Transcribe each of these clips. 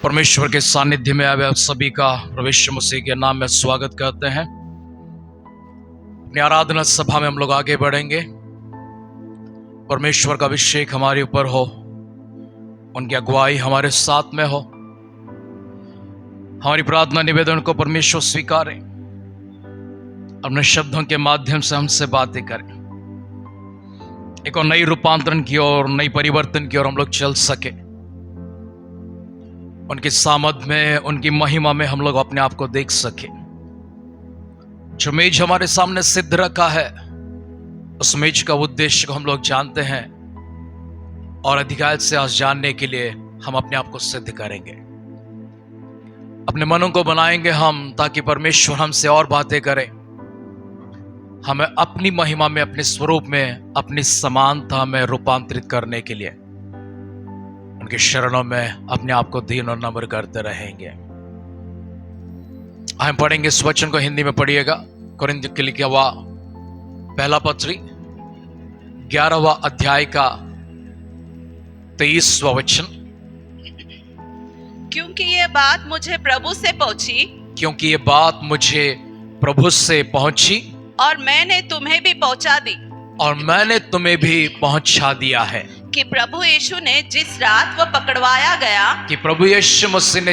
परमेश्वर के सानिध्य में आए आप सभी का प्रभु यीशु मसीह के नाम में स्वागत करते हैं। अपनी आराधना सभा में हम लोग आगे बढ़ेंगे। परमेश्वर का अभिषेक हमारे ऊपर हो, उनकी अगुवाई हमारे साथ में हो। हमारी प्रार्थना निवेदन को परमेश्वर स्वीकारे, अपने शब्दों के माध्यम से हमसे बातें करें। एक और नई रूपांतरण की ओर, नई परिवर्तन की ओर हम लोग चल सके। उनकी सामर्थ में, उनकी महिमा में हम लोग अपने आप को देख सके। जो मेज हमारे सामने सिद्ध रखा है, उस मेज का उद्देश्य को हम लोग जानते हैं और अधिकारित से आज जानने के लिए हम अपने आप को सिद्ध करेंगे। अपने मनों को बनाएंगे हम, ताकि परमेश्वर हमसे और बातें करें, हमें अपनी महिमा में, अपने स्वरूप में, अपनी समानता में रूपांतरित करने के लिए उनके शरणों में अपने आप को दीन और नम्र करते रहेंगे। हम पढ़ेंगे इस वचन को, हिंदी में पढ़िएगा। कोरिन्थियों के लिखा हुआ पहला पत्री 11वां अध्याय का 23वां वचन। क्योंकि ये बात मुझे प्रभु से पहुंची और मैंने तुम्हें भी पहुंचा दी कि प्रभु यीशु ने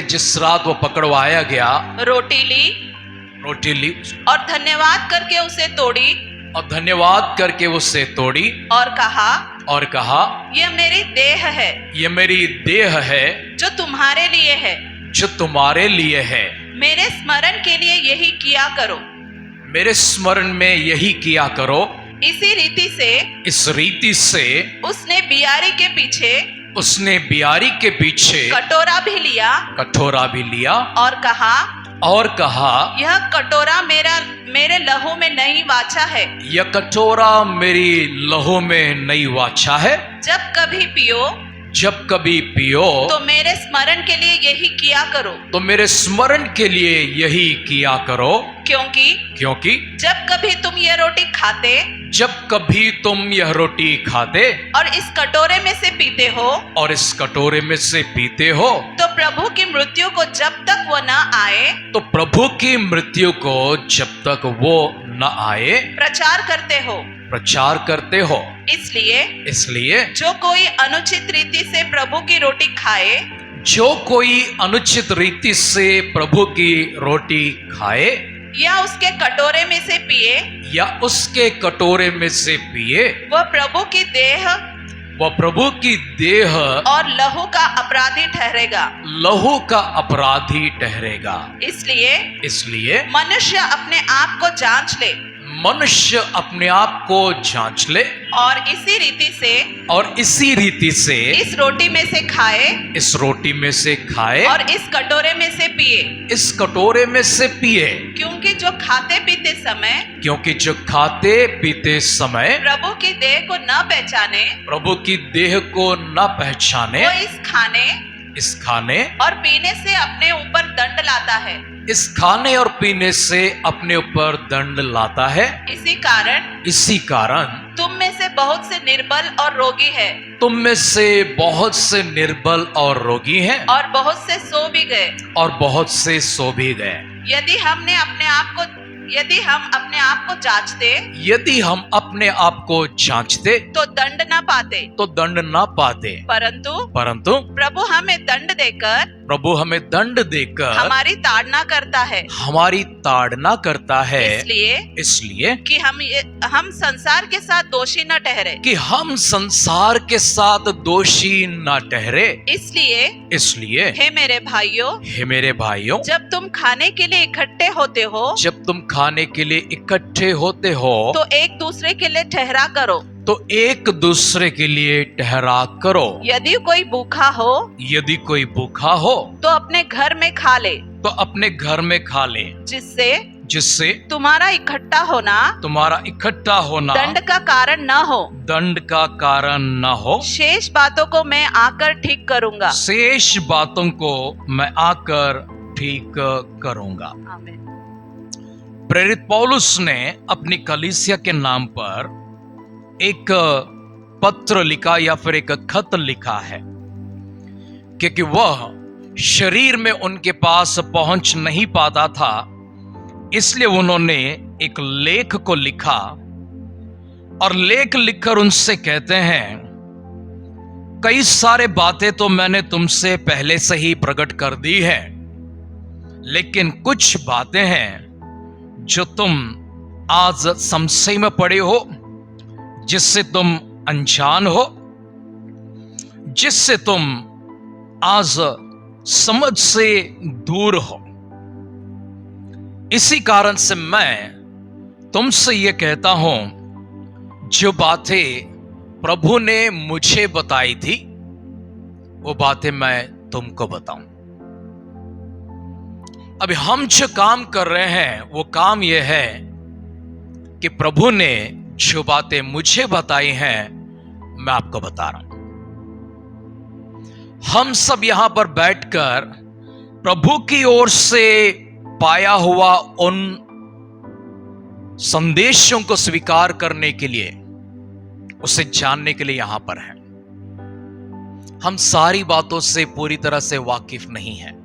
जिस रात वो पकड़वाया गया रोटी ली और धन्यवाद करके उसे तोड़ी और कहा यह मेरी देह है जो तुम्हारे लिए है। मेरे स्मरण के लिए यही किया करो। मेरे स्मरण में यही किया करो। इस रीति से उसने बियारी के पीछे कटोरा भी लिया और कहा यह कटोरा मेरे लहू में नई वाचा है। यह कटोरा मेरी लहू में नई वाचा है। जब कभी पियो तो मेरे स्मरण के लिए यही किया करो। क्योंकि जब कभी तुम यह रोटी खाते और इस कटोरे में से पीते हो तो प्रभु की मृत्यु को जब तक वो न आए प्रचार करते हो। इसलिए जो कोई अनुचित रीति से प्रभु की रोटी खाए या उसके कटोरे में से पिए वह प्रभु की देह और लहू का ठहरेगा। इसलिए मनुष्य अपने आप को जांच ले और इसी रीति से इस रोटी में से खाए और इस कटोरे में से पिए। क्योंकि जो खाते पीते समय प्रभु की देह को न पहचाने वो इस खाने और पीने से अपने ऊपर दंड लाता है। इसी कारण तुम में से बहुत से निर्बल और रोगी हैं और बहुत से सो भी गए। यदि हम अपने आप को जांचते तो दंड ना पाते। परंतु प्रभु हमें दंड देकर हमारी ताड़ना करता है। इसलिए कि हम संसार के साथ दोषी न ठहरे। इसलिए हे मेरे भाइयों जब तुम खाने के लिए इकट्ठे होते हो तो एक दूसरे के लिए ठहरा करो। यदि कोई भूखा हो तो अपने घर में खा ले जिससे तुम्हारा इकट्ठा होना दंड का कारण न हो। शेष बातों को मैं आकर ठीक करूंगा। आमीन। प्रेरित पौलुस ने अपनी कलीसिया के नाम पर एक पत्र लिखा या फिर एक खत लिखा है, क्योंकि वह शरीर में उनके पास पहुंच नहीं पाता था, इसलिए उन्होंने एक लेख को लिखा और लेख लिखकर उनसे कहते हैं, कई सारे बातें तो मैंने तुमसे पहले से ही प्रकट कर दी है, लेकिन कुछ बातें हैं जो तुम आज संशय में पड़े हो, जिससे तुम अनजान हो, जिससे तुम आज समझ से दूर हो। इसी कारण से मैं तुमसे यह कहता हूं, जो बातें प्रभु ने मुझे बताई थी वो बातें मैं तुमको बताऊं। अभी हम जो काम कर रहे हैं वो काम यह है कि प्रभु ने जो बातें मुझे बताई हैं मैं आपको बता रहा हूं। हम सब यहां पर बैठकर प्रभु की ओर से पाया हुआ उन संदेशों को स्वीकार करने के लिए, उसे जानने के लिए यहां पर हैं। हम सारी बातों से पूरी तरह से वाकिफ नहीं हैं,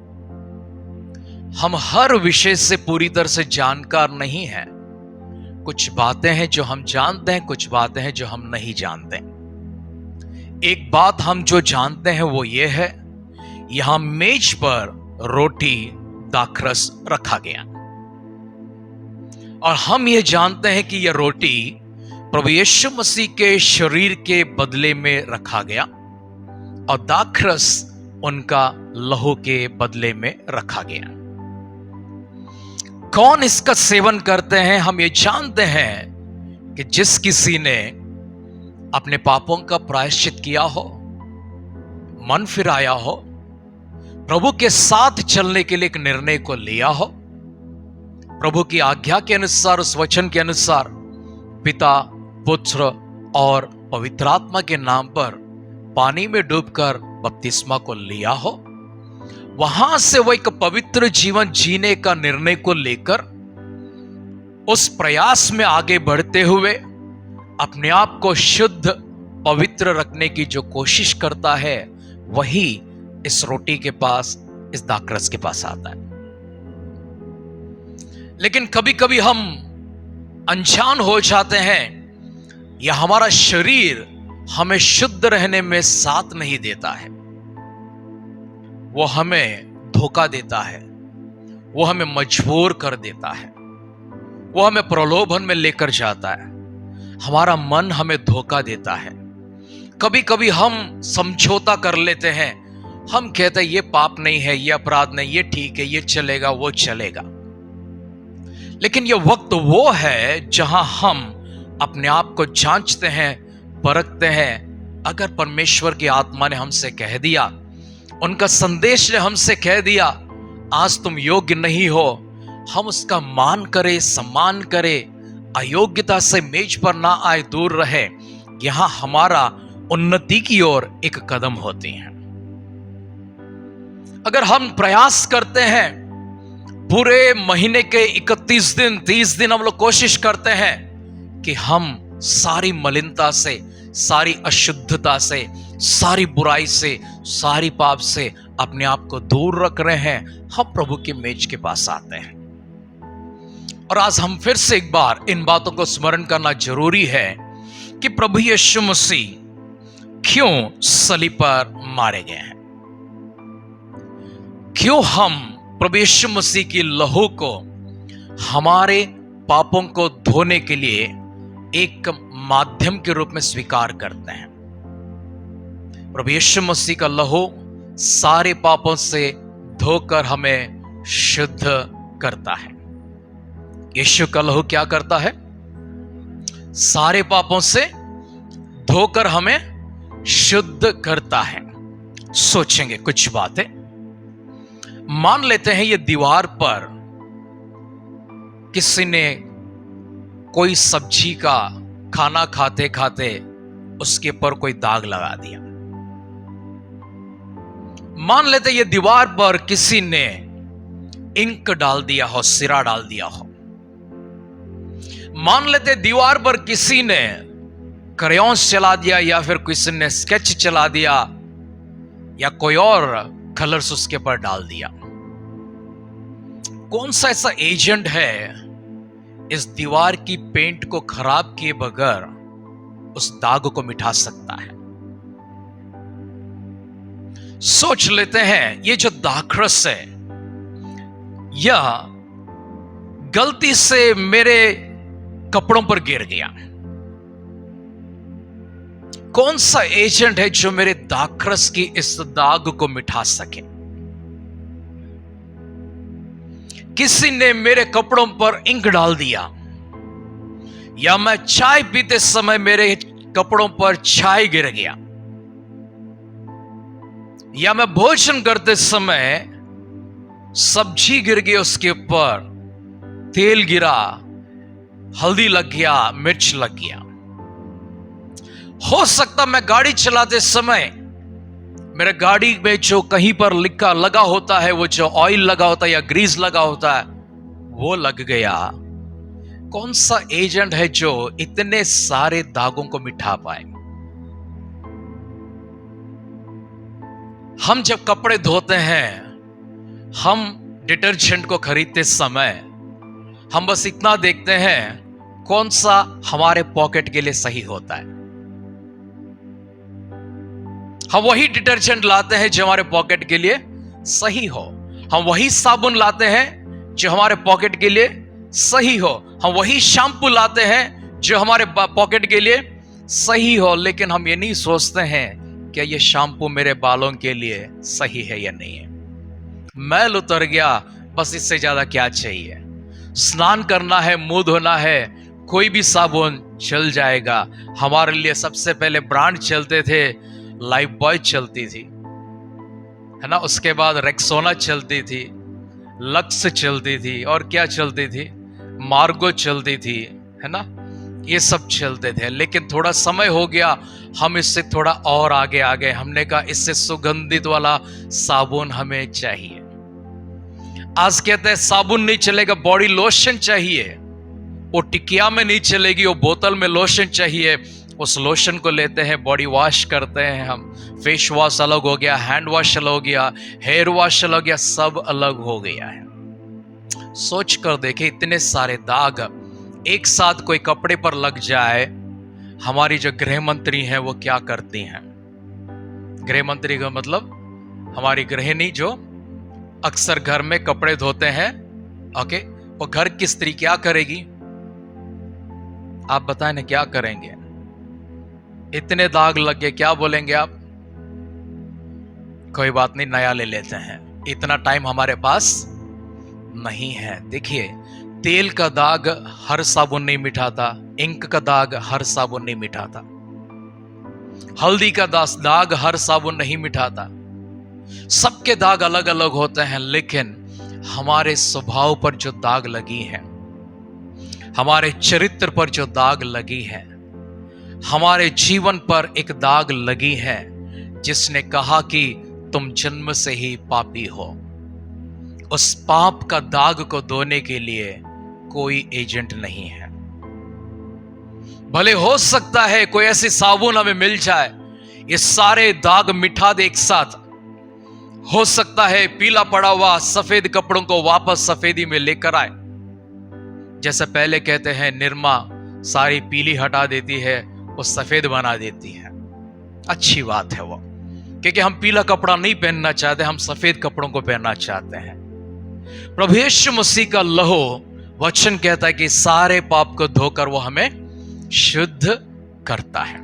हम हर विषय से पूरी तरह से जानकार नहीं हैं। कुछ बातें हैं जो हम जानते हैं, कुछ बातें हैं जो हम नहीं जानते। एक बात हम जो जानते हैं वो ये है, यहां मेज पर रोटी दाखरस रखा गया और हम ये जानते हैं कि यह रोटी प्रभु यीशु मसीह के शरीर के बदले में रखा गया और दाखरस उनका लहू के बदले में रखा गया। कौन इसका सेवन करते हैं? हम ये जानते हैं कि जिस किसी ने अपने पापों का प्रायश्चित किया हो, मन फिराया हो, प्रभु के साथ चलने के लिए एक निर्णय को लिया हो, प्रभु की आज्ञा के अनुसार, उस वचन के अनुसार पिता, पुत्र और पवित्र आत्मा के नाम पर पानी में डूबकर बपतिस्मा को लिया हो, वहां से वो एक पवित्र जीवन जीने का निर्णय को लेकर उस प्रयास में आगे बढ़ते हुए अपने आप को शुद्ध पवित्र रखने की जो कोशिश करता है, वही इस रोटी के पास, इस दाखरस के पास आता है। लेकिन कभी कभी हम अनजान हो जाते हैं या हमारा शरीर हमें शुद्ध रहने में साथ नहीं देता है, वो हमें धोखा देता है, वो हमें मजबूर कर देता है, वो हमें प्रलोभन में लेकर जाता है, हमारा मन हमें धोखा देता है। कभी कभी हम समझौता कर लेते हैं, हम कहते हैं ये पाप नहीं है, ये अपराध नहीं, ये ठीक है, ये चलेगा, वो चलेगा। लेकिन ये वक्त वो है जहां हम अपने आप को जांचते हैं, परखते हैं। अगर परमेश्वर की आत्मा ने हमसे कह दिया, उनका संदेश ने हमसे कह दिया, आज तुम योग्य नहीं हो, हम उसका मान करें, सम्मान करें, अयोग्यता से मेज पर ना आए, दूर रहे, यहां हमारा उन्नति की ओर एक कदम होती है। अगर हम प्रयास करते हैं, पूरे महीने के 31 दिन, 30 दिन हम लोग कोशिश करते हैं कि हम सारी मलिनता से, सारी अशुद्धता से, सारी बुराई से, सारी पाप से अपने आप को दूर रख रहे हैं, हम प्रभु के मेज के पास आते हैं। और आज हम फिर से एक बार इन बातों को स्मरण करना जरूरी है कि प्रभु यीशु मसीह क्यों सलीब पर मारे गए हैं, क्यों हम प्रभु यीशु मसीह की लहू को हमारे पापों को धोने के लिए एक माध्यम के रूप में स्वीकार करते हैं। प्रभु यीशु मसीह का लहू सारे पापों से धोकर हमें शुद्ध करता है। यीशु का लहू क्या करता है? सारे पापों से धोकर हमें शुद्ध करता है। सोचेंगे कुछ बातें। मान लेते हैं ये दीवार पर किसी ने कोई सब्जी का खाना खाते खाते उसके ऊपर कोई दाग लगा दिया। मान लेते ये दीवार पर किसी ने इंक डाल दिया हो, सिरा डाल दिया हो। मान लेते दीवार पर किसी ने क्रेयॉन्स चला दिया या फिर किसी ने स्केच चला दिया या कोई और कलर्स उसके ऊपर डाल दिया। कौन सा ऐसा एजेंट है इस दीवार की पेंट को खराब किए बगैर उस दाग को मिटा सकता है? सोच लेते हैं, ये जो दाखरस है यह गलती से मेरे कपड़ों पर गिर गया। कौन सा एजेंट है जो मेरे दाखरस की इस दाग को मिटा सके? किसी ने मेरे कपड़ों पर इंक डाल दिया, या मैं चाय पीते समय मेरे कपड़ों पर चाय गिर गया, या मैं भोजन करते समय सब्जी गिर गई, उसके ऊपर तेल गिरा, हल्दी लग गया, मिर्च लग गया। हो सकता मैं गाड़ी चलाते समय मेरे गाड़ी में जो कहीं पर लिखा लगा होता है, वो जो ऑयल लगा होता है या ग्रीस लगा होता है, वो लग गया। कौन सा एजेंट है जो इतने सारे दागों को मिटा पाए? हम जब कपड़े धोते हैं, हम डिटर्जेंट को खरीदते समय हम बस इतना देखते हैं कौन सा हमारे पॉकेट के लिए सही होता है। हम वही डिटर्जेंट लाते हैं जो हमारे पॉकेट के लिए सही हो, हम वही साबुन लाते हैं जो हमारे पॉकेट के लिए सही हो, हम वही शैम्पू लाते हैं जो हमारे पॉकेट के लिए सही हो, लेकिन हम ये नहीं सोचते हैं क्या ये शैम्पू मेरे बालों के लिए सही है या नहीं है। मैल उतर गया, बस इससे ज्यादा क्या चाहिए। स्नान करना है, मुंह धोना है, कोई भी साबुन चल जाएगा। हमारे लिए सबसे पहले ब्रांड चलते थे, लाइफ बॉय चलती थी, है ना, उसके बाद रेक्सोना चलती थी, लक्स चलती थी, और क्या चलती थी, मार्गो चलती थी, है ना, ये सब चलते थे। लेकिन थोड़ा समय हो गया, हम इससे थोड़ा और आगे आ गए। हमने कहा इससे सुगंधित वाला साबुन हमें चाहिए। आज कहते हैं साबुन नहीं चलेगा, बॉडी लोशन चाहिए। वो टिकिया में नहीं चलेगी, वो बोतल में लोशन चाहिए। उस लोशन को लेते हैं, बॉडी वॉश करते हैं हम। फेस वॉश अलग हो गया, हैंड वॉश अलग हो गया, हेयर वॉश अलग हो गया, सब अलग हो गया है। सोच कर देखे, इतने सारे दाग एक साथ कोई कपड़े पर लग जाए। हमारी जो गृह मंत्री हैं वो क्या करती हैं? गृह मंत्री का मतलब हमारी गृहिणी जो अक्सर घर में कपड़े धोते हैं, ओके, वो घर की स्त्री क्या करेगी? आप बताएं ना, क्या करेंगे? इतने दाग लग गए, क्या बोलेंगे आप? कोई बात नहीं, नया ले लेते हैं, इतना टाइम हमारे पास नहीं है। देखिए, तेल का दाग हर साबुन नहीं मिटाता, इंक का दाग हर साबुन नहीं मिटाता, हल्दी का दाग हर साबुन नहीं मिटाता। सबके दाग अलग अलग होते हैं, लेकिन हमारे स्वभाव पर जो दाग लगी है, हमारे चरित्र पर जो दाग लगी है, हमारे जीवन पर एक दाग लगी है, जिसने कहा कि तुम जन्म से ही पापी हो, उस पाप का दाग को धोने के लिए कोई एजेंट नहीं है। भले हो सकता है कोई ऐसी साबुन हमें मिल जाए, ये सारे दाग मिटा दे एक साथ। हो सकता है पीला पड़ा हुआ सफेद कपड़ों को वापस सफेदी में लेकर आए। जैसे पहले कहते हैं, निरमा सारी पीली हटा देती है, वो सफेद बना देती है। अच्छी बात है वो, क्योंकि हम पीला कपड़ा नहीं पहनना चाहते, हम सफेद कपड़ों को पहनना चाहते हैं। प्रभु यीशु मसीह का लहू वचन कहता है कि सारे पाप को धोकर वो हमें शुद्ध करता है।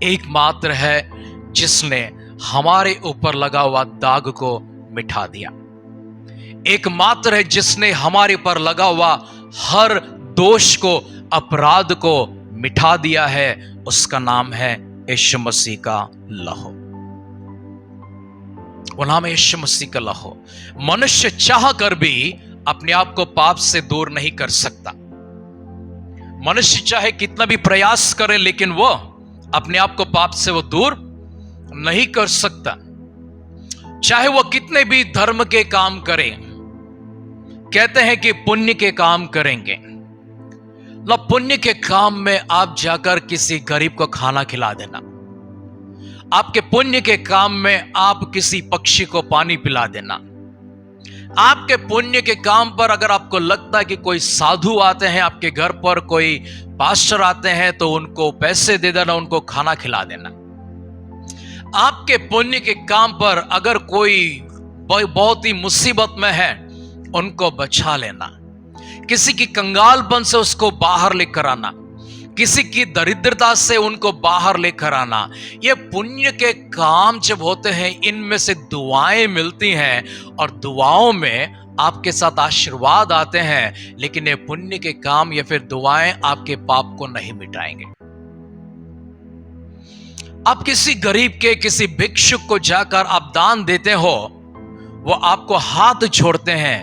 एकमात्र है जिसने हमारे ऊपर लगा हुआ दाग को मिटा दिया, एकमात्र है जिसने हमारे पर लगा हुआ हर दोष को, अपराध को मिटा दिया है। उसका नाम है यीशु मसीह का लहू। वो नाम है यीशु मसीह का लहू। मनुष्य चाह कर भी अपने आप को पाप से दूर नहीं कर सकता। मनुष्य चाहे कितना भी प्रयास करे, लेकिन वो अपने आप को पाप से वो दूर नहीं कर सकता। चाहे वो कितने भी धर्म के काम करें, कहते हैं कि पुण्य के काम करेंगे। लो, पुण्य के काम में आप जाकर किसी गरीब को खाना खिला देना, आपके पुण्य के काम में आप किसी पक्षी को पानी पिला देना, आपके पुण्य के काम पर अगर आपको लगता है कि कोई साधु आते हैं आपके घर पर, कोई पास्टर आते हैं तो उनको पैसे दे देना, उनको खाना खिला देना। आपके पुण्य के काम पर अगर कोई बहुत ही मुसीबत में है उनको बचा लेना, किसी की कंगालपन से उसको बाहर लेकर आना, किसी की दरिद्रता से उनको बाहर लेकर आना, ये पुण्य के काम जब होते हैं इनमें से दुआएं मिलती हैं और दुआओं में आपके साथ आशीर्वाद आते हैं। लेकिन ये पुण्य के काम या फिर दुआएं आपके पाप को नहीं मिटाएंगे। आप किसी गरीब के, किसी भिक्षुक को जाकर आप दान देते हो, वो आपको हाथ जोड़ते हैं,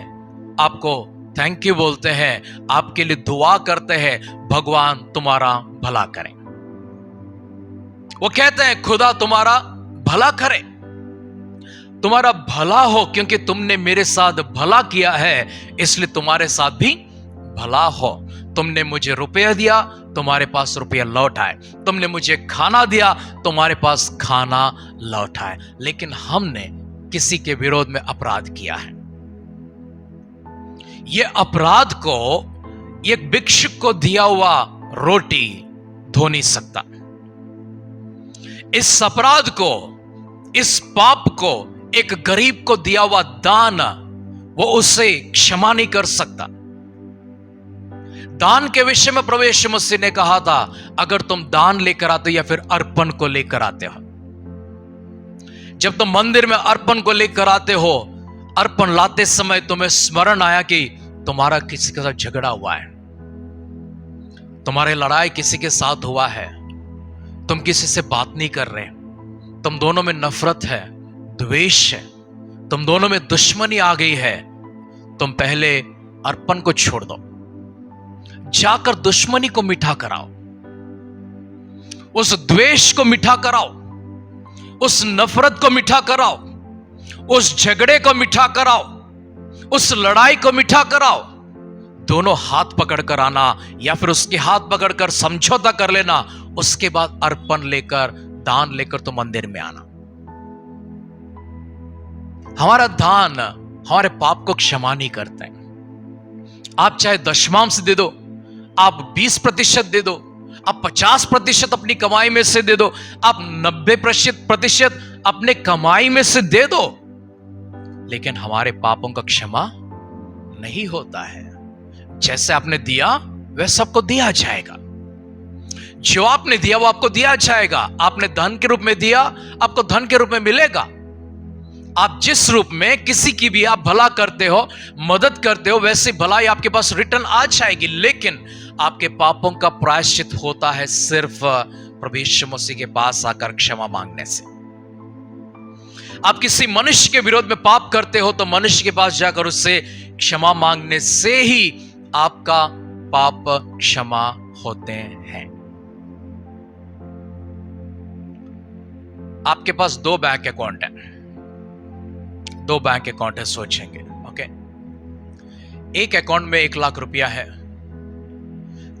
आपको थैंक यू बोलते हैं, आपके लिए दुआ करते हैं, भगवान तुम्हारा भला करे। वो कहते हैं खुदा तुम्हारा भला करे, तुम्हारा भला हो, क्योंकि तुमने मेरे साथ भला किया है इसलिए तुम्हारे साथ भी भला हो। तुमने मुझे रुपया दिया, तुम्हारे पास रुपया लौट आए, तुमने मुझे खाना दिया, तुम्हारे पास खाना लौट आए। लेकिन हमने किसी के विरोध में अपराध किया है। यह अपराध को एक भिक्षुक को दिया हुआ रोटी धो नहीं सकता। इस अपराध को, इस पाप को एक गरीब को दिया हुआ दान वो उसे क्षमा नहीं कर सकता। दान के विषय में प्रभु यीशु मसीह ने कहा था, अगर तुम दान लेकर आते हो या फिर अर्पण को लेकर आते हो, जब तुम मंदिर में अर्पण को लेकर आते हो, अर्पण लाते समय तुम्हें स्मरण आया कि तुम्हारा किसी के साथ झगड़ा हुआ है, तुम्हारी लड़ाई किसी के साथ हुआ है, तुम किसी से बात नहीं कर रहे, तुम दोनों में नफरत है, द्वेष है, तुम दोनों में दुश्मनी आ गई है, तुम पहले अर्पण को छोड़ दो, जाकर दुश्मनी को मिठा कराओ, उस द्वेष को मिठा कराओ, उस नफरत को मिठा कराओ, उस झगड़े को मिठा कराओ, उस लड़ाई को मिठा कराओ। दोनों हाथ पकड़कर आना या फिर उसके हाथ पकड़कर समझौता कर लेना, उसके बाद अर्पण लेकर, दान लेकर तो मंदिर में आना। हमारा दान हमारे पाप को क्षमा नहीं करते हैं। आप चाहे दशमांश दे दो, आप 20% दे दो, आप 50% अपनी कमाई में से दे दो, आप 90% अपने कमाई में से दे दो, लेकिन हमारे पापों का क्षमा नहीं होता है। जैसे आपने दिया वैसे सबको दिया जाएगा, जो आपने दिया वो आपको दिया जाएगा। आपने धन के रूप में दिया, आपको धन के रूप में मिलेगा। आप जिस रूप में किसी की भी आप भला करते हो, मदद करते हो, वैसे भलाई आपके पास रिटर्न आ जाएगी। लेकिन आपके पापों का प्रायश्चित होता है सिर्फ प्रभु यीशु मसीह के पास आकर क्षमा मांगने से। आप किसी मनुष्य के विरोध में पाप करते हो तो मनुष्य के पास जाकर उससे क्षमा मांगने से ही आपका पाप क्षमा होते हैं। आपके पास 2 बैंक अकाउंट है, 2 बैंक अकाउंट है, सोचेंगे, ओके। एक अकाउंट में 1 लाख रुपया है,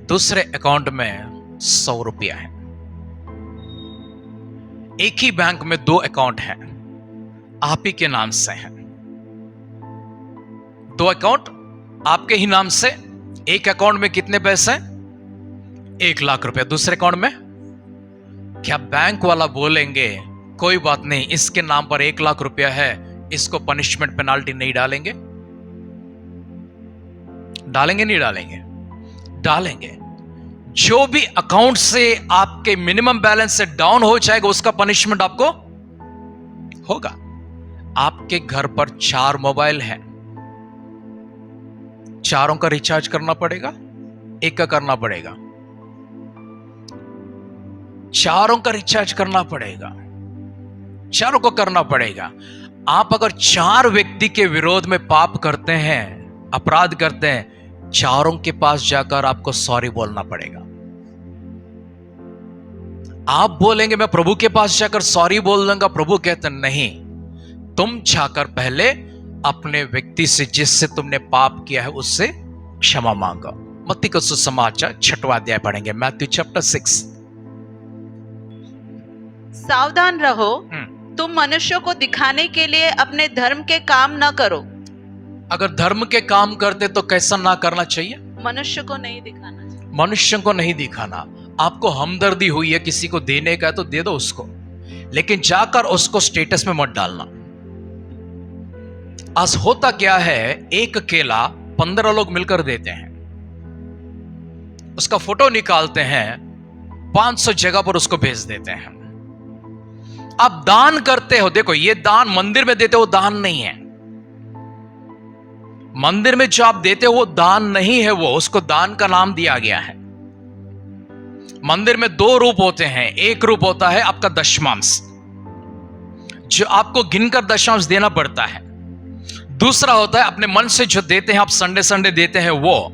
दूसरे अकाउंट में 100 रुपया है। एक ही बैंक में 2 अकाउंट हैं, आप ही के नाम से हैं। 2 अकाउंट आपके ही नाम से। एक अकाउंट में कितने पैसे? 1 लाख रुपया। दूसरे अकाउंट में क्या बैंक वाला बोलेंगे कोई बात नहीं, इसके नाम पर 1 लाख रुपया है, इसको पनिशमेंट पेनाल्टी नहीं डालेंगे? डालेंगे नहीं डालेंगे? डालेंगे। जो भी अकाउंट से आपके मिनिमम बैलेंस से डाउन हो जाएगा उसका पनिशमेंट आपको होगा। आपके घर पर 4 मोबाइल हैं, चारों का रिचार्ज करना पड़ेगा, एक का करना पड़ेगा? चारों का रिचार्ज करना पड़ेगा, चारों को करना पड़ेगा। आप अगर 4 व्यक्ति के विरोध में पाप करते हैं, अपराध करते हैं, चारों के पास जाकर आपको सॉरी बोलना पड़ेगा। आप बोलेंगे मैं प्रभु के पास जाकर सॉरी बोल दूंगा, प्रभु कहते नहीं, तुम जाकर पहले अपने व्यक्ति से जिससे तुमने पाप किया है उससे क्षमा मांगो। मत्ती का सुसमाचार 6वां अध्याय पढ़ेंगे, मैथ्यू चैप्टर 6। सावधान रहो, तुम मनुष्यों को दिखाने के लिए अपने धर्म के काम न करो। अगर धर्म के काम करते तो कैसा ना करना चाहिए? मनुष्य को नहीं दिखाना चाहिए। मनुष्य को नहीं दिखाना। आपको हमदर्दी हुई है किसी को देने का तो दे दो उसको, लेकिन जाकर उसको स्टेटस में मत डालना। आज होता क्या है, एक केला 15 लोग मिलकर देते हैं, उसका फोटो निकालते हैं, 500 जगह पर उसको भेज देते हैं। आप दान करते हो, देखो ये दान मंदिर में देते हो दान नहीं है। मंदिर में जो आप देते हो वो दान नहीं है, वो उसको दान का नाम दिया गया है। मंदिर में 2 रूप होते हैं, एक रूप होता है आपका दशमांश, जो आपको गिनकर दशमांश देना पड़ता है। दूसरा होता है अपने मन से जो देते हैं, आप संडे संडे देते हैं, वो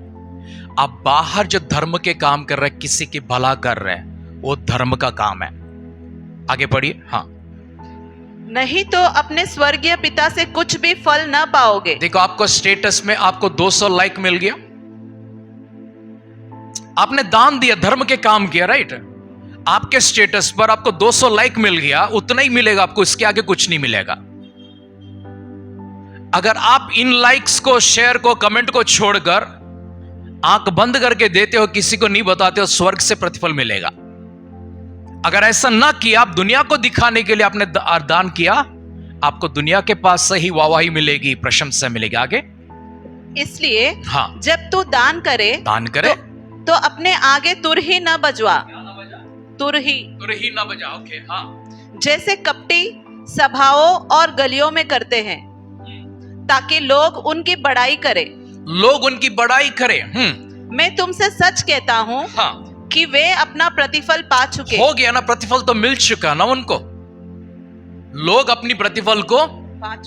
आप बाहर जो धर्म के काम कर रहे हैं, किसी की भला कर रहे हैं, वो धर्म का काम है। आगे बढ़िए। हाँ, नहीं तो अपने स्वर्गीय पिता से कुछ भी फल न पाओगे। देखो आपको स्टेटस में आपको 200 लाइक मिल गया, आपने दान दिया, धर्म के काम किया, राइट? आपके स्टेटस पर आपको 200 लाइक मिल गया, उतना ही मिलेगा आपको, इसके आगे कुछ नहीं मिलेगा। अगर आप इन लाइक्स को, शेयर को, कमेंट को छोड़कर आंख बंद करके देते हो, किसी को नहीं बताते हो, स्वर्ग से प्रतिफल मिलेगा। अगर ऐसा ना किया, आप दुनिया को दिखाने के लिए आपने दान किया, आपको दुनिया के पास से ही वाहवाही मिलेगी, प्रशंसा मिलेगी। आगे, इसलिए हाँ, जब तू दान करे तो अपने आगे तुरही न बजवा। तुरही न बजा। ओके, हाँ। जैसे कपटी सभाओं और गलियों में करते हैं, ताकि लोग उनकी बड़ाई करें। मैं तुमसे सच कहता हूँ, हाँ, कि वे अपना प्रतिफल पा चुके। हो गया ना, प्रतिफल तो मिल चुका ना उनको। लोग अपनी प्रतिफल को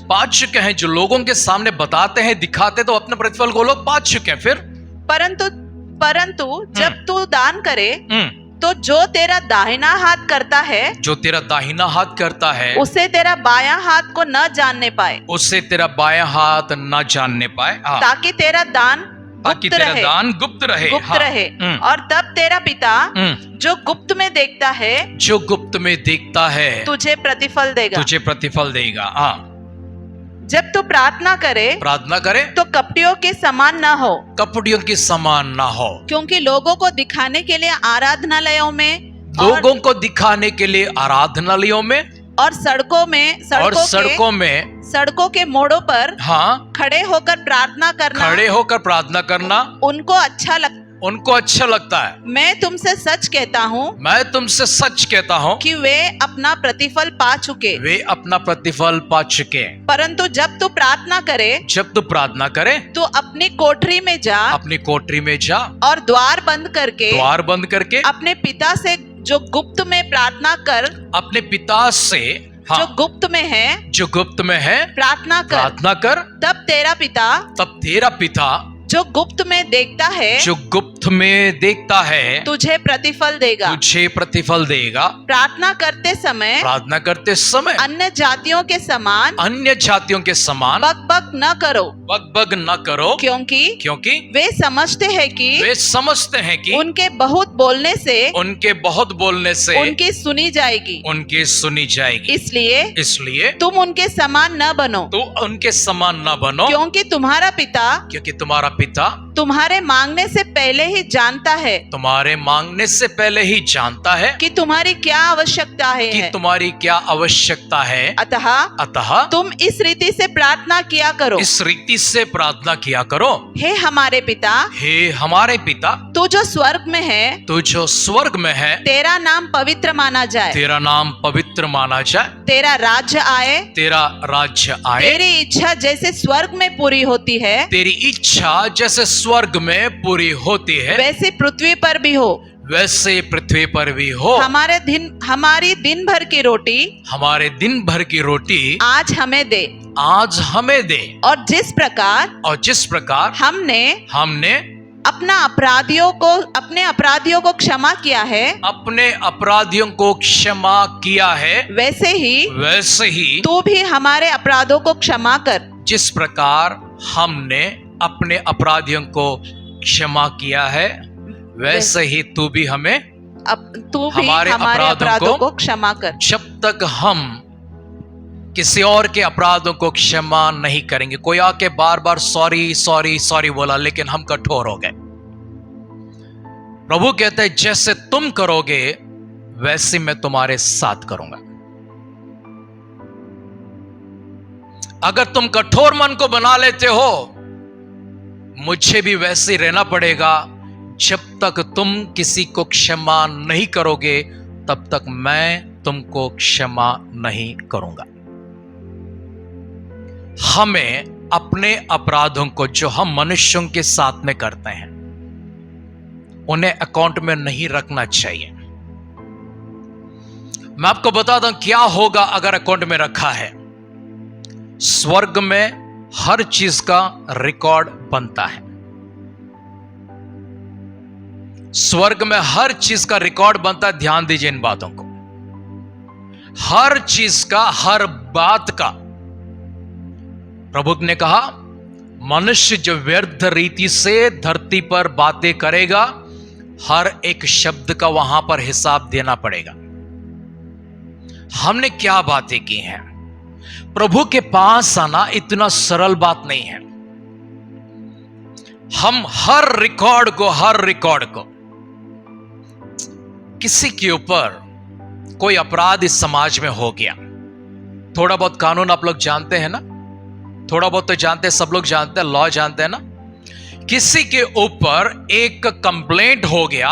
पा चुके हैं। जो लोगों के सामने बताते हैं, दिखाते, तो अपने प्रतिफल को लोग पा चुके हैं। फिर परंतु जब तू दान करे, तो जो तेरा दाहिना हाथ करता है, उसे तेरा बायां हाथ को न जानने पाए, ताकि तेरा दान गुप्त रहे। और तब तेरा पिता जो गुप्त में देखता है, तुझे प्रतिफल देगा। हाँ। जब तू प्रार्थना करे तो कपटियों के समान ना हो, क्योंकि लोगों को दिखाने के लिए आराधनालयों में और सड़कों के मोड़ों पर, हाँ, खड़े होकर प्रार्थना करना उनको अच्छा लगता है। मैं तुमसे सच कहता हूँ कि वे अपना प्रतिफल पा चुके। परंतु जब तू प्रार्थना करे तो अपनी कोठरी में जा और द्वार बंद करके अपने पिता से जो गुप्त में प्रार्थना कर, हाँ, जो गुप्त में है प्रार्थना कर। तब तेरा पिता जो गुप्त में देखता है, तुझे प्रतिफल देगा। प्रार्थना करते समय अन्य जातियों के समान बकबक न करो, क्योंकि वे समझते हैं कि उनके बहुत बोलने से उनकी सुनी जाएगी। इसलिए तुम उनके समान न बनो, क्योंकि तुम्हारा पिता तुम्हारे मांगने से पहले ही जानता है कि तुम्हारी क्या आवश्यकता है। अतः तुम इस रीति से प्रार्थना किया करो। हे हमारे पिता, तू जो स्वर्ग में है, तेरा नाम पवित्र माना जाए। तेरा राज्य आए। तेरी इच्छा जैसे स्वर्ग में पूरी होती है, वैसे पृथ्वी पर भी हो। हमारी दिन भर की रोटी आज हमें दे। और जिस प्रकार हमने अपने अपराधियों को क्षमा किया है, वैसे ही तू भी हमारे अपराधों को क्षमा कर। जिस प्रकार हमने अपने अपराधियों को क्षमा किया है, वैसे ही तू भी हमें तू भी हमारे अपराधों को क्षमा कर। जब तक हम किसी और के अपराधों को क्षमा नहीं करेंगे, कोई आके बार बार सॉरी सॉरी सॉरी बोला लेकिन हम कठोर हो गए। प्रभु कहते हैं जैसे तुम करोगे वैसे मैं तुम्हारे साथ करूंगा। अगर तुम कठोर मन को बना लेते हो, मुझे भी वैसे ही रहना पड़ेगा। जब तक तुम किसी को क्षमा नहीं करोगे तब तक मैं तुमको क्षमा नहीं करूंगा। हमें अपने अपराधों को जो हम मनुष्यों के साथ में करते हैं उन्हें अकाउंट में नहीं रखना चाहिए। मैं आपको बता दूं क्या होगा अगर अकाउंट में रखा है। स्वर्ग में हर चीज का रिकॉर्ड बनता है। स्वर्ग में हर चीज का रिकॉर्ड बनता है। ध्यान दीजिए इन बातों को, हर चीज का, हर बात का। प्रभु ने कहा मनुष्य जो व्यर्थ रीति से धरती पर बातें करेगा, हर एक शब्द का वहां पर हिसाब देना पड़ेगा। हमने क्या बातें की हैं? प्रभु के पास आना इतना सरल बात नहीं है। हम हर रिकॉर्ड को किसी के ऊपर कोई अपराध इस समाज में हो गया, थोड़ा बहुत कानून आप लोग जानते हैं ना, थोड़ा बहुत तो जानते हैं, सब लोग जानते हैं, लॉ जानते हैं ना। किसी के ऊपर एक कंप्लेंट हो गया,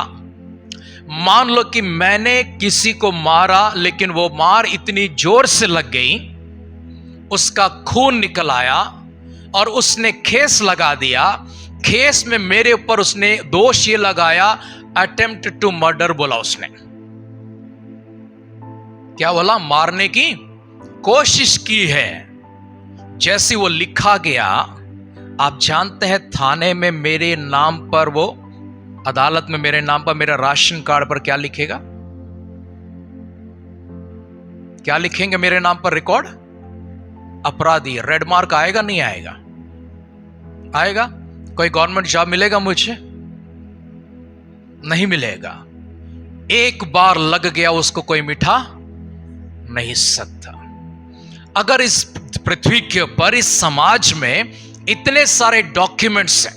मान लो कि मैंने किसी को मारा लेकिन वो मार इतनी जोर से लग गई, उसका खून निकल आया और उसने केस लगा दिया। केस में मेरे ऊपर उसने दोष ये लगाया अटेम्प्ट टू मर्डर बोला। उसने क्या बोला? मारने की कोशिश की है। जैसे वो लिखा गया, आप जानते हैं थाने में मेरे नाम पर, वो अदालत में मेरे नाम पर, मेरे राशन कार्ड पर क्या लिखेगा? क्या लिखेंगे मेरे नाम पर रिकॉर्ड? अपराधी। रेड मार्क आएगा नहीं आएगा? आएगा। कोई गवर्नमेंट जॉब मिलेगा मुझे? नहीं मिलेगा। एक बार लग गया उसको कोई मिटा नहीं सकता। अगर इस पृथ्वी के ऊपर, इस समाज में इतने सारे डॉक्यूमेंट्स हैं,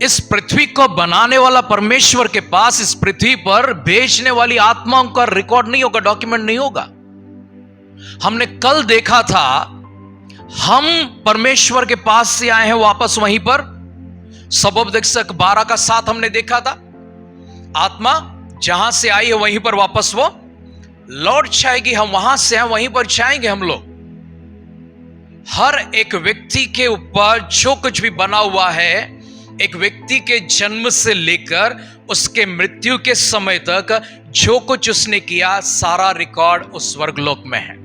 इस पृथ्वी को बनाने वाला परमेश्वर के पास इस पृथ्वी पर भेजने वाली आत्माओं का रिकॉर्ड नहीं होगा, डॉक्यूमेंट नहीं होगा। हमने कल देखा था, हम परमेश्वर के पास से आए हैं वापस वहीं पर। सबोपदेशक 12 का 7 हमने देखा था। आत्मा जहां से आई है वहीं पर वापस वो लौट जाएगी। हम वहां से हैं वहीं पर जाएंगे हम लोग। हर एक व्यक्ति के ऊपर जो कुछ भी बना हुआ है, एक व्यक्ति के जन्म से लेकर उसके मृत्यु के समय तक जो कुछ उसने किया, सारा रिकॉर्ड उस स्वर्गलोक में है।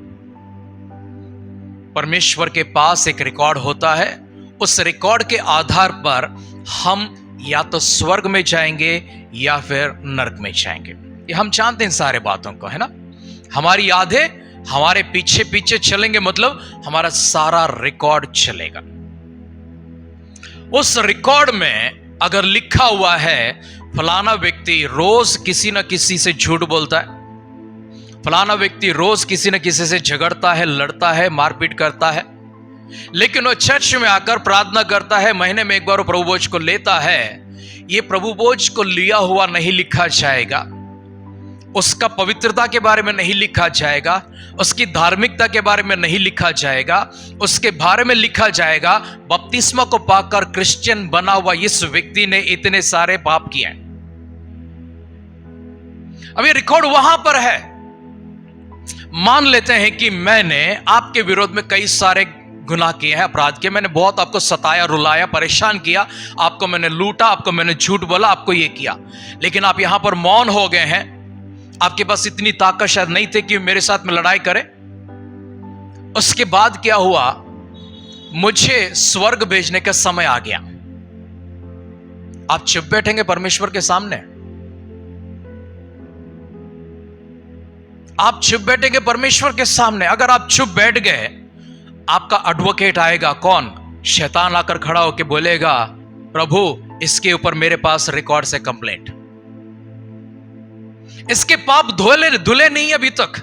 परमेश्वर के पास एक रिकॉर्ड होता है। उस रिकॉर्ड के आधार पर हम या तो स्वर्ग में जाएंगे या फिर नरक में जाएंगे। ये हम जानते हैं इन सारे बातों को, है ना। हमारी यादें हमारे पीछे पीछे चलेंगे, मतलब हमारा सारा रिकॉर्ड चलेगा। उस रिकॉर्ड में अगर लिखा हुआ है फलाना व्यक्ति रोज किसी न किसी से झूठ बोलता है, फलाना व्यक्ति रोज किसी न किसी से झगड़ता है, लड़ता है, मारपीट करता है, लेकिन वो चर्च में आकर प्रार्थना करता है, महीने में एक बार वो प्रभु भोज को लेता है, ये प्रभु भोज को लिया हुआ नहीं लिखा जाएगा, उसका पवित्रता के बारे में नहीं लिखा जाएगा, उसकी धार्मिकता के बारे में नहीं लिखा जाएगा, उसके बारे में लिखा जाएगा बपतिस्मा को पाकर क्रिश्चियन बना हुआ इस व्यक्ति ने इतने सारे पाप किए। अब ये रिकॉर्ड वहां पर है। मान लेते हैं कि मैंने आपके विरोध में कई सारे गुनाह किए हैं, अपराध किए, मैंने बहुत आपको सताया, रुलाया, परेशान किया, आपको मैंने लूटा, आपको मैंने झूठ बोला, आपको ये किया, लेकिन आप यहां पर मौन हो गए हैं। आपके पास इतनी ताकत शायद नहीं थी कि मेरे साथ में लड़ाई करें। उसके बाद क्या हुआ? मुझे स्वर्ग भेजने का समय आ गया। आप चुप बैठेंगे परमेश्वर के सामने? आप चुप बैठेंगे परमेश्वर के सामने? अगर आप चुप बैठ गए, आपका एडवोकेट आएगा। कौन? शैतान आकर खड़ा होकर बोलेगा, प्रभु इसके ऊपर मेरे पास रिकॉर्ड से कंप्लेंट, इसके पाप धुले नहीं अभी तक।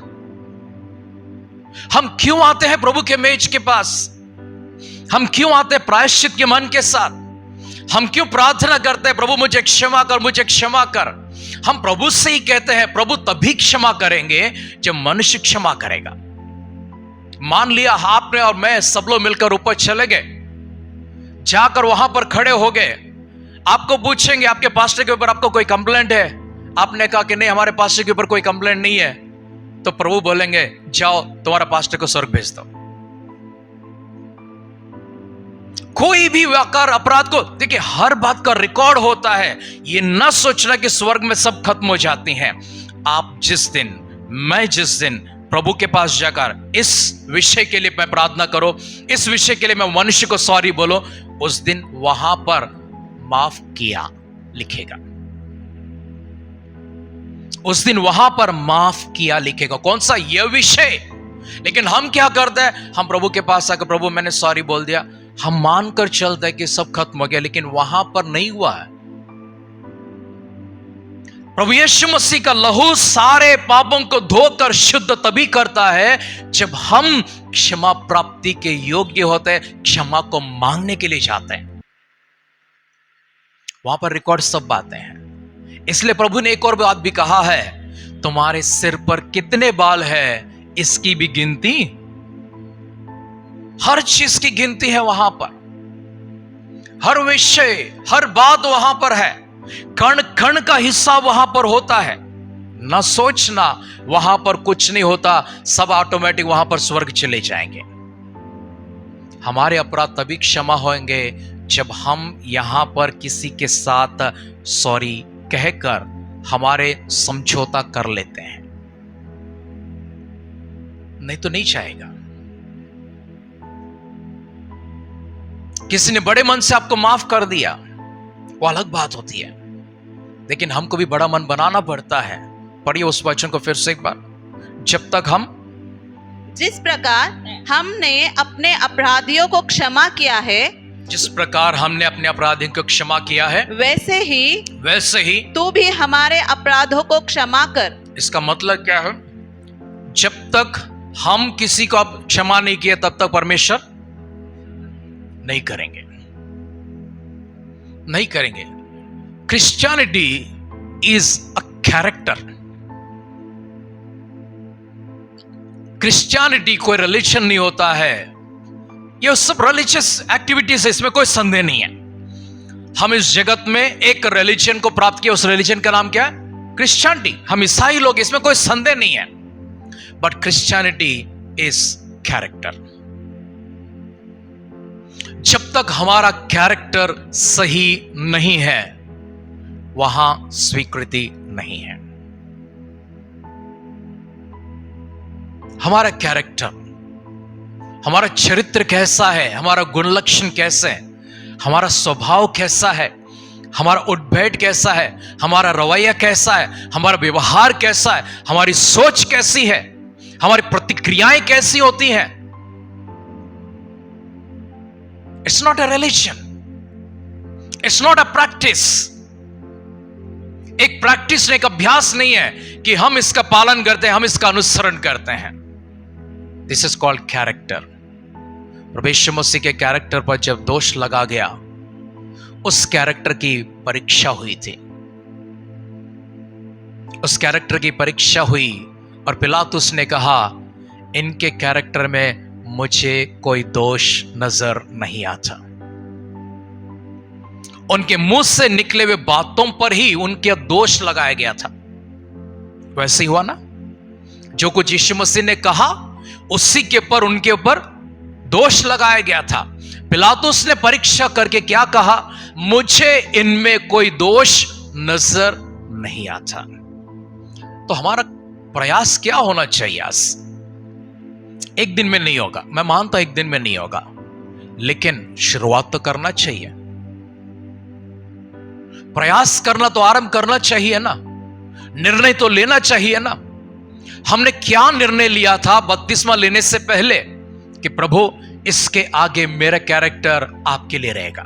हम क्यों आते हैं प्रभु के मेज के पास? हम क्यों आते हैं प्रायश्चित के मन के साथ? हम क्यों प्रार्थना करते हैं प्रभु मुझे क्षमा कर, मुझे क्षमा कर? हम प्रभु से ही कहते हैं प्रभु तभी क्षमा करेंगे जब मनुष्य क्षमा करेगा। मान लिया आपने और मैं सब लोग मिलकर ऊपर चले गए, जाकर वहां पर खड़े हो गए, आपको पूछेंगे आपके पास्टर के ऊपर आपको कोई कंप्लेंट है? आपने कहा कि नहीं हमारे पास्टर के ऊपर कोई कंप्लेंट नहीं है, तो प्रभु बोलेंगे जाओ तुम्हारा पास्टर को स्वर्ग भेज दो। कोई भी व्याकार अपराध को देखिए, हर बात का रिकॉर्ड होता है। ये ना सोचना कि स्वर्ग में सब खत्म हो जाती हैं। आप जिस दिन, मैं जिस दिन प्रभु के पास जाकर इस विषय के लिए मैं प्रार्थना करो, इस विषय के लिए मैं मनुष्य को सॉरी बोलो, उस दिन वहां पर माफ किया लिखेगा। उस दिन वहां पर माफ किया लिखेगा। कौन सा? यह विषय। लेकिन हम क्या करते हैं? हम प्रभु के पास आकर प्रभु मैंने सॉरी बोल दिया, हम मानकर चलते हैं कि सब खत्म हो गया, लेकिन वहां पर नहीं हुआ है। प्रभु यीशु मसीह का लहू सारे पापों को धोकर शुद्ध तभी करता है जब हम क्षमा प्राप्ति के योग्य होते हैं, क्षमा को मांगने के लिए जाते हैं। वहां पर रिकॉर्ड सब बातें हैं। इसलिए प्रभु ने एक और बात भी कहा है, तुम्हारे सिर पर कितने बाल हैं इसकी भी गिनती। हर चीज की गिनती है वहां पर, हर विषय, हर बात वहां पर है, कण कण का हिस्सा वहां पर होता है। ना सोचना वहां पर कुछ नहीं होता, सब ऑटोमेटिक वहां पर स्वर्ग चले जाएंगे। हमारे अपराध तभी क्षमा होंगे जब हम यहां पर किसी के साथ सॉरी कहकर हमारे समझौता कर लेते हैं, नहीं तो नहीं चाहेगा। किसी ने बड़े मन से आपको माफ कर दिया, वो अलग बात होती है, लेकिन हमको भी बड़ा मन बनाना पड़ता है। पढ़िए उस वचन को फिर से एक बार। जब तक हम, जिस प्रकार हमने अपने अपराधियों को क्षमा किया है, जिस प्रकार हमने अपने अपराधियों को क्षमा किया है, वैसे ही तू भी हमारे अपराधों को क्षमा कर। इसका मतलब क्या है? जब तक हम किसी को क्षमा नहीं किए तब तक परमेश्वर नहीं करेंगे, नहीं करेंगे। Christianity is a character. Christianity कोई रिलीजन नहीं होता है, ये सब रिलीजियस एक्टिविटीज है, इसमें कोई संदेह नहीं है। हम इस जगत में एक रिलीजन को प्राप्त किया, उस रिलीजन का नाम क्या है? क्रिश्चियनिटी। हम ईसाई लोग, इसमें कोई संदेह नहीं है, बट क्रिश्चियनिटी इज कैरेक्टर। जब तक हमारा कैरेक्टर सही नहीं है वहां स्वीकृति नहीं है। हमारा कैरेक्टर, हमारा चरित्र कैसा है, हमारा गुण लक्षण कैसे है, हमारा स्वभाव कैसा है, हमारा उठ-बैठ कैसा है, हमारा रवैया कैसा है, हमारा व्यवहार कैसा है, हमारी सोच कैसी है, हमारी प्रतिक्रियाएं कैसी होती हैं। It's not a religion, it's not a practice. एक प्रैक्टिस, एक अभ्यास नहीं है कि हम इसका पालन करते हैं, हम इसका अनुसरण करते हैं। This is called character. प्रभु यीशु मसीह के कैरेक्टर पर जब दोष लगा गया, उस कैरेक्टर की परीक्षा हुई थी, उस कैरेक्टर की परीक्षा हुई और पिलातुस ने कहा इनके कैरेक्टर में मुझे कोई दोष नजर नहीं आता। उनके मुंह से निकले हुए बातों पर ही उनके दोष लगाया गया था। वैसे ही हुआ ना, जो कुछ यीशु मसीह ने कहा उसी के ऊपर उनके ऊपर दोष लगाया गया था। पिलातुस ने परीक्षा करके क्या कहा? मुझे इनमें कोई दोष नजर नहीं आता। तो हमारा प्रयास क्या होना चाहिए? आज एक दिन में नहीं होगा, मैं मानता एक दिन में नहीं होगा, लेकिन शुरुआत तो करना चाहिए। प्रयास करना तो आरंभ करना चाहिए ना, निर्णय तो लेना चाहिए ना। हमने क्या निर्णय लिया था बपतिस्मा लेने से पहले कि प्रभु इसके आगे मेरा कैरेक्टर आपके लिए रहेगा।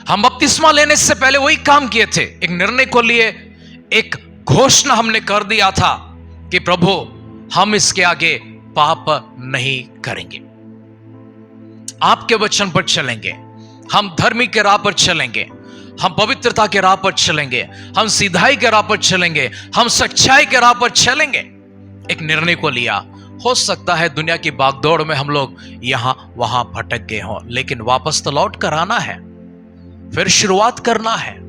हम बपतिस्मा लेने से पहले वही काम किए थे, एक निर्णय को लिए, एक घोषणा हमने कर दिया था कि प्रभु हम इसके आगे पाप नहीं करेंगे, आपके वचन पर चलेंगे, हम धर्मी के राह पर चलेंगे, हम पवित्रता के राह पर चलेंगे, हम सीधाई के राह पर चलेंगे, हम सच्चाई के राह पर चलेंगे। एक निर्णय को लिया। हो सकता है दुनिया की भागदौड़ में हम लोग यहां वहां भटक गए हों, लेकिन वापस तो लौट कर आना है, फिर शुरुआत करना है।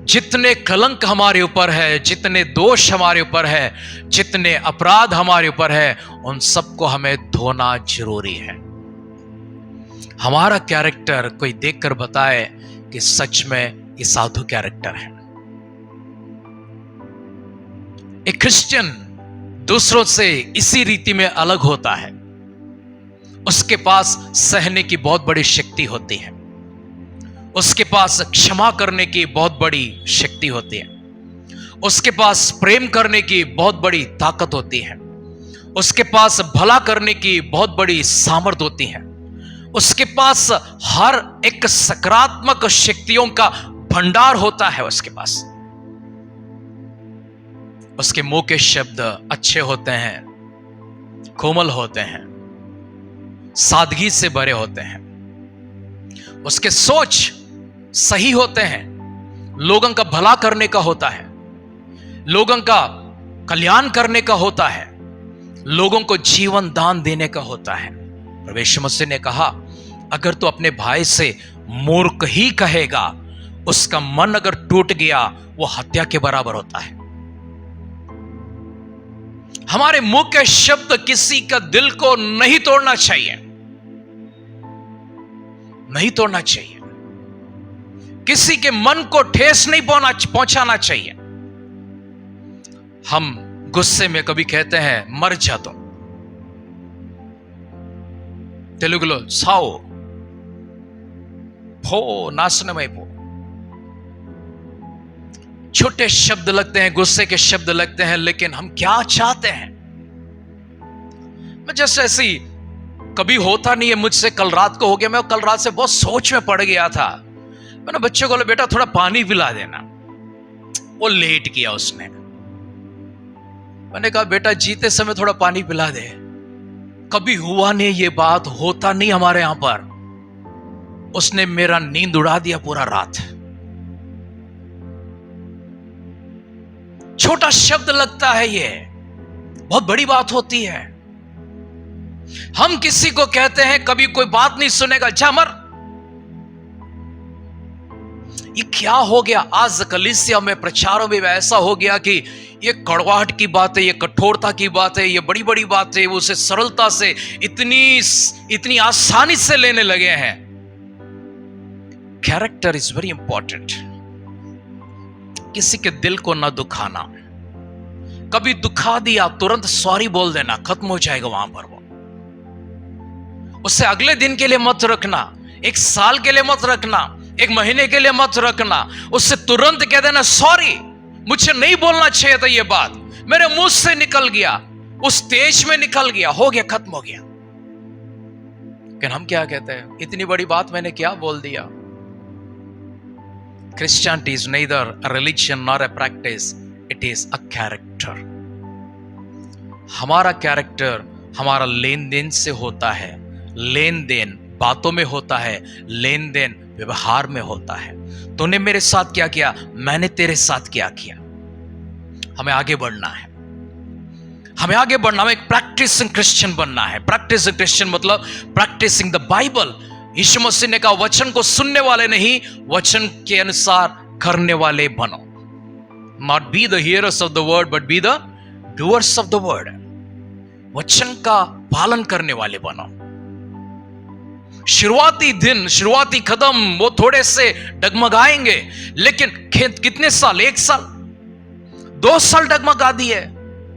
जितने कलंक हमारे ऊपर है, जितने दोष हमारे ऊपर है, जितने अपराध हमारे ऊपर है, उन सबको हमें धोना जरूरी है। हमारा कैरेक्टर कोई देखकर बताए कि सच में ये साधु कैरेक्टर है। एक क्रिश्चियन दूसरों से इसी रीति में अलग होता है। उसके पास सहने की बहुत बड़ी शक्ति होती है, उसके पास क्षमा करने की बहुत बड़ी शक्ति होती है, उसके पास प्रेम करने की बहुत बड़ी ताकत होती है, उसके पास भला करने की बहुत बड़ी सामर्थ होती है, उसके पास हर एक सकारात्मक शक्तियों का भंडार होता है। उसके मुंह के शब्द अच्छे होते हैं, कोमल होते हैं, सादगी से भरे होते हैं, उसके सोच सही होते हैं, लोगों का भला करने का होता है, लोगों का कल्याण करने का होता है, लोगों को जीवन दान देने का होता है। प्रभु यीशु मसीह ने कहा, अगर तू अपने भाई से मूर्ख ही कहेगा, उसका मन अगर टूट गया वो हत्या के बराबर होता है। हमारे मुंह के शब्द किसी का दिल को नहीं तोड़ना चाहिए, नहीं तोड़ना चाहिए, किसी के मन को ठेस नहीं पहुंचाना चाहिए। हम गुस्से में कभी कहते हैं मर जा, तो तेलुगुलो साओ भो नाशनमय भो। छोटे शब्द लगते हैं, गुस्से के शब्द लगते हैं, लेकिन हम क्या चाहते हैं? मैं जैसे ऐसी कभी होता नहीं है मुझसे, कल रात को हो गया, मैं कल रात से बहुत सोच में पड़ गया था। मैंने बच्चे को बोला, बेटा थोड़ा पानी पिला देना। वो लेट किया उसने। मैंने कहा, बेटा जीते समय थोड़ा पानी पिला दे। कभी हुआ नहीं, ये बात होता नहीं हमारे यहां पर। उसने मेरा नींद उड़ा दिया पूरा रात। छोटा शब्द लगता है, ये बहुत बड़ी बात होती है। हम किसी को कहते हैं कभी कोई बात नहीं सुनेगा, जा मर। ये क्या हो गया? आज कलीसिया में, प्रचारों में ऐसा हो गया कि ये कड़वाहट की बात है, ये कठोरता की बात है, ये बड़ी बड़ी बात है, वो उसे सरलता से इतनी आसानी से लेने लगे हैं। Character is very important. किसी के दिल को ना दुखाना। कभी दुखा दिया, तुरंत सॉरी बोल देना, खत्म हो जाएगा वहां पर वो। उसे अगले दिन के लिए मत रखना, एक साल के लिए मत रखना, एक महीने के लिए मत रखना। उससे तुरंत कह देना, सॉरी, मुझे नहीं बोलना चाहिए था, ये बात मेरे मुंह से निकल गया, उस तेज में निकल गया, हो गया, खत्म हो गया। लेकिन हम क्या कहते हैं, इतनी बड़ी बात मैंने क्या बोल दिया? Christianity is neither a religion nor a practice, it is a character. हमारा कैरेक्टर हमारा लेन देन से होता है, लेन देन बातों में होता है, लेन देन व्यवहार में होता है। तूने मेरे साथ क्या किया, मैंने तेरे साथ क्या किया। हमें आगे बढ़ना है, हमें आगे बढ़ना, हमें एक प्रैक्टिसिंग क्रिश्चियन बनना है। प्रैक्टिसिंग क्रिश्चियन मतलब प्रैक्टिसिंग द बाइबल। यीशु मसीह ने कहा, वचन को सुनने वाले नहीं, वचन के अनुसार करने वाले बनो। Not be the hearers of the word but be the doers of the word. वचन का पालन करने वाले बनो। शुरुआती दिन, शुरुआती कदम वो थोड़े से डगमगाएंगे, लेकिन कितने साल, 1 साल 2 साल डगमगा दिए,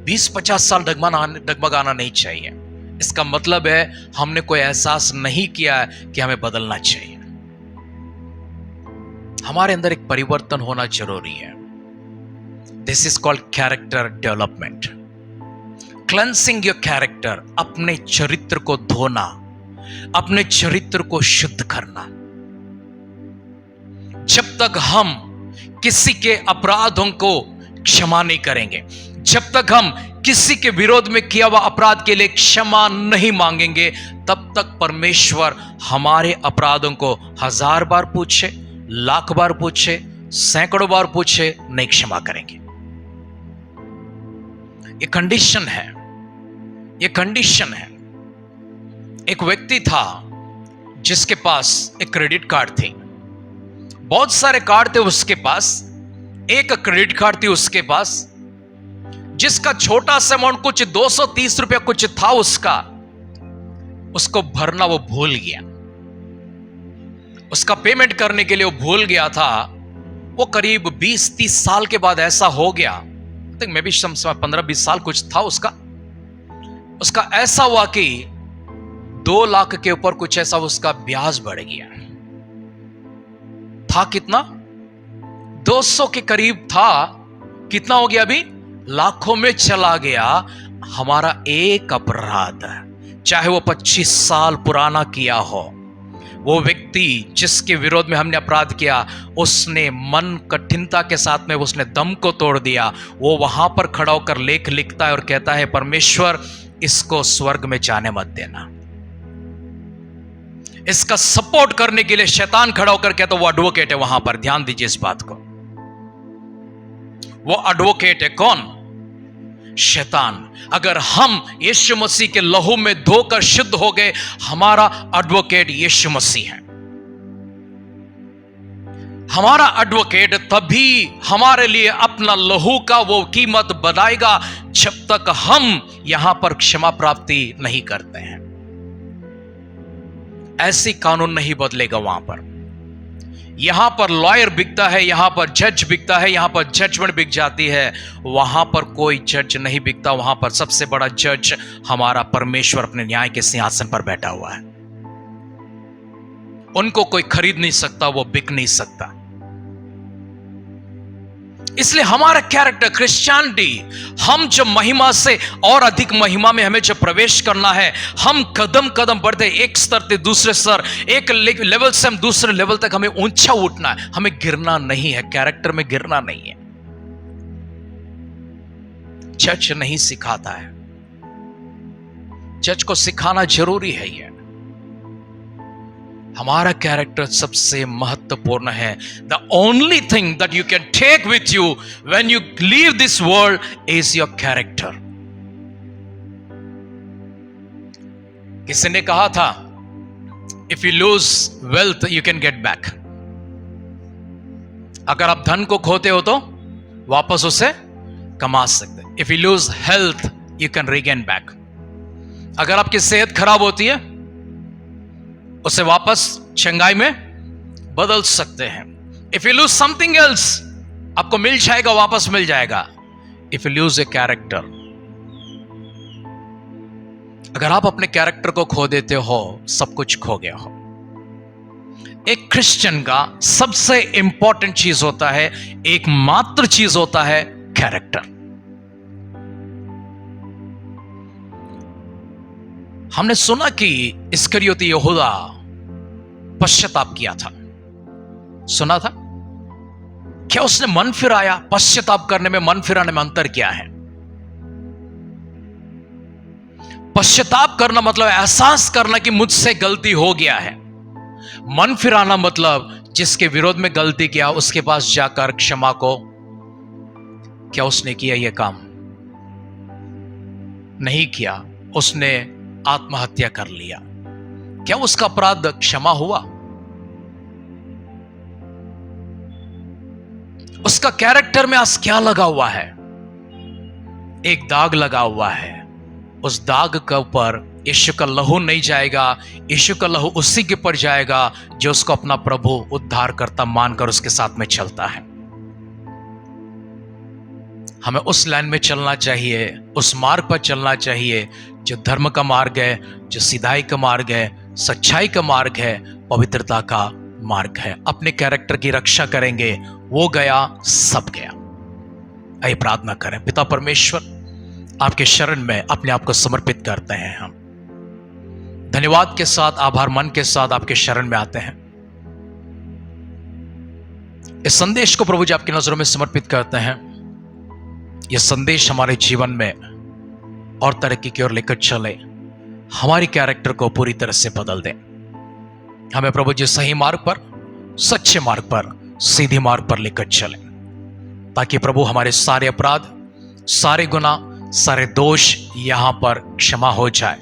20-50 साल डगमगाना नहीं चाहिए। इसका मतलब है हमने कोई एहसास नहीं किया है कि हमें बदलना चाहिए। हमारे अंदर एक परिवर्तन होना जरूरी है। This is called character development. Cleansing your character, अपने चरित्र को धोना, अपने चरित्र को शुद्ध करना। जब तक हम किसी के अपराधों को क्षमा नहीं करेंगे, जब तक हम किसी के विरोध में किया हुआ अपराध के लिए क्षमा नहीं मांगेंगे, तब तक परमेश्वर हमारे अपराधों को 1000 बार पूछे, लाख बार पूछे, सैकड़ों बार पूछे, नहीं क्षमा करेंगे। ये कंडीशन है, ये कंडीशन है। एक व्यक्ति था जिसके पास एक क्रेडिट कार्ड थी, बहुत सारे कार्ड थे उसके पास, एक क्रेडिट कार्ड थी उसके पास, जिसका छोटा सा अमाउंट कुछ 230 रुपया कुछ था उसका, उसको भरना वो भूल गया, उसका पेमेंट करने के लिए वो भूल गया था। वो करीब 20-30 साल के बाद ऐसा हो गया, मे भी 15-20 साल कुछ था उसका ऐसा हुआ कि 2 लाख के ऊपर कुछ ऐसा उसका ब्याज बढ़ गया था। कितना? 200 के करीब था, कितना हो गया अभी? लाखों में चला गया। हमारा एक अपराध, चाहे वो 25 साल पुराना किया हो, वो व्यक्ति जिसके विरोध में हमने अपराध किया, उसने मन कठिनता के साथ में उसने दम को तोड़ दिया। वो वहां पर खड़ा होकर लेख लिखता है और कहता है, परमेश्वर इसको स्वर्ग में जाने मत देना। इसका सपोर्ट करने के लिए शैतान खड़ा होकर कहता, वो एडवोकेट है वहां पर, ध्यान दीजिए इस बात को। वो एडवोकेट है कौन? शैतान। अगर हम यीशु मसीह के लहू में धोकर शुद्ध हो गए, हमारा एडवोकेट यीशु मसीह है। हमारा एडवोकेट तभी हमारे लिए अपना लहू का वो कीमत बताएगा जब तक हम यहां पर क्षमा प्राप्ति नहीं करते हैं। ऐसी कानून नहीं बदलेगा वहां पर। यहां पर लॉयर बिकता है, यहां पर जज बिकता है, यहां पर जजमेंट बिक जाती है। वहां पर कोई जज नहीं बिकता, वहां पर सबसे बड़ा जज हमारा परमेश्वर अपने न्याय के सिंहासन पर बैठा हुआ है। उनको कोई खरीद नहीं सकता, वो बिक नहीं सकता। इसलिए हमारा कैरेक्टर, क्रिश्चियनिटी, हम जब महिमा से और अधिक महिमा में हमें जब प्रवेश करना है, हम कदम कदम बढ़ते, एक स्तर से दूसरे स्तर, एक लेवल से हम दूसरे लेवल तक हमें ऊंचा उठना है, हमें गिरना नहीं है, कैरेक्टर में गिरना नहीं है। चर्च नहीं सिखाता है, चर्च को सिखाना जरूरी है। ये हमारा कैरेक्टर सबसे महत्वपूर्ण है। The only thing that you can take with you when you leave this world is your character. किसी ने कहा था, if you lose wealth you can get back. अगर आप धन को खोते हो तो वापस उसे कमा सकते। If you loose health you can regain back. अगर आपकी सेहत खराब होती है, उसे वापस चंगाई में बदल सकते हैं। If you lose something else, आपको मिल जाएगा, वापस मिल जाएगा। If you loose a character, अगर आप अपने कैरेक्टर को खो देते हो, सब कुछ खो गया हो। एक क्रिश्चियन का सबसे इंपॉर्टेंट चीज होता है, एकमात्र चीज होता है कैरेक्टर। हमने सुना कि इस्करियोती यहूदा पश्चाताप किया था, सुना था। क्या उसने मन फिराया? पश्चाताप करने में, मन फिराने में अंतर क्या है? पश्चाताप करना मतलब एहसास करना कि मुझसे गलती हो गया है। मन फिराना मतलब जिसके विरोध में गलती किया उसके पास जाकर क्षमा को। क्या उसने किया यह काम? नहीं किया, उसने आत्महत्या कर लिया। क्या उसका अपराध क्षमा हुआ? उसका कैरेक्टर में आज क्या लगा हुआ है? एक दाग लगा हुआ है। उस दाग के ऊपर यीशु का लहू नहीं जाएगा। यीशु का लहू उसी के ऊपर जाएगा जो उसको अपना प्रभु उद्धारकर्ता मानकर उसके साथ में चलता है। हमें उस लाइन में चलना चाहिए, उस मार्ग पर चलना चाहिए जो धर्म का मार्ग है, जो सीधाई का मार्ग है, सच्चाई का मार्ग है, पवित्रता का मार्ग है। अपने कैरेक्टर की रक्षा करेंगे, वो गया सब गया। आइए प्रार्थना करें। पिता परमेश्वर, आपके शरण में अपने आप को समर्पित करते हैं। हम धन्यवाद के साथ, आभार मन के साथ आपके शरण में आते हैं। इस संदेश को प्रभु जी आपकी नजरों में समर्पित करते हैं। यह संदेश हमारे जीवन में और तरक्की की ओर लेकर चले, हमारी कैरेक्टर को पूरी तरह से बदल दे। हमें प्रभु जी सही मार्ग पर, सच्चे मार्ग पर, सीधी मार्ग पर लेकर चले, ताकि प्रभु हमारे सारे अपराध, सारे गुनाह, सारे दोष यहां पर क्षमा हो जाए।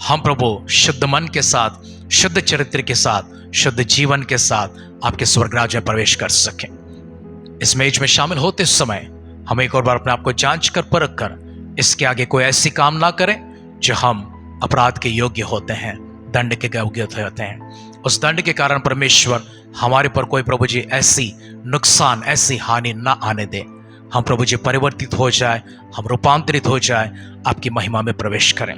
हम प्रभु शुद्ध मन के साथ, शुद्ध चरित्र के साथ, शुद्ध जीवन के साथ आपके स्वर्ग राज्य में प्रवेश कर सकें। इस मेज में शामिल होते समय हम एक और बार अपने आप को जांच कर परख कर इसके आगे कोई ऐसी काम ना करें जो हम अपराध के योग्य होते हैं, दंड के योग्य होते हैं। उस दंड के कारण परमेश्वर हमारे पर कोई प्रभु जी ऐसी नुकसान, ऐसी हानि ना आने दे। हम प्रभु जी परिवर्तित हो जाए, हम रूपांतरित हो जाए, आपकी महिमा में प्रवेश करें।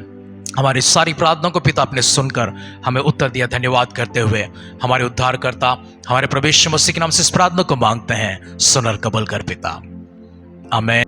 हमारी सारी प्रार्थनाओं को पिता आपने सुनकर हमें उत्तर दिया। धन्यवाद करते हुए हमारे उद्धारकर्ता, हमारे प्रभु यीशु मसीह के नाम से इस प्रार्थना को मांगते हैं, सुनर कबूल कर पिता, आमीन।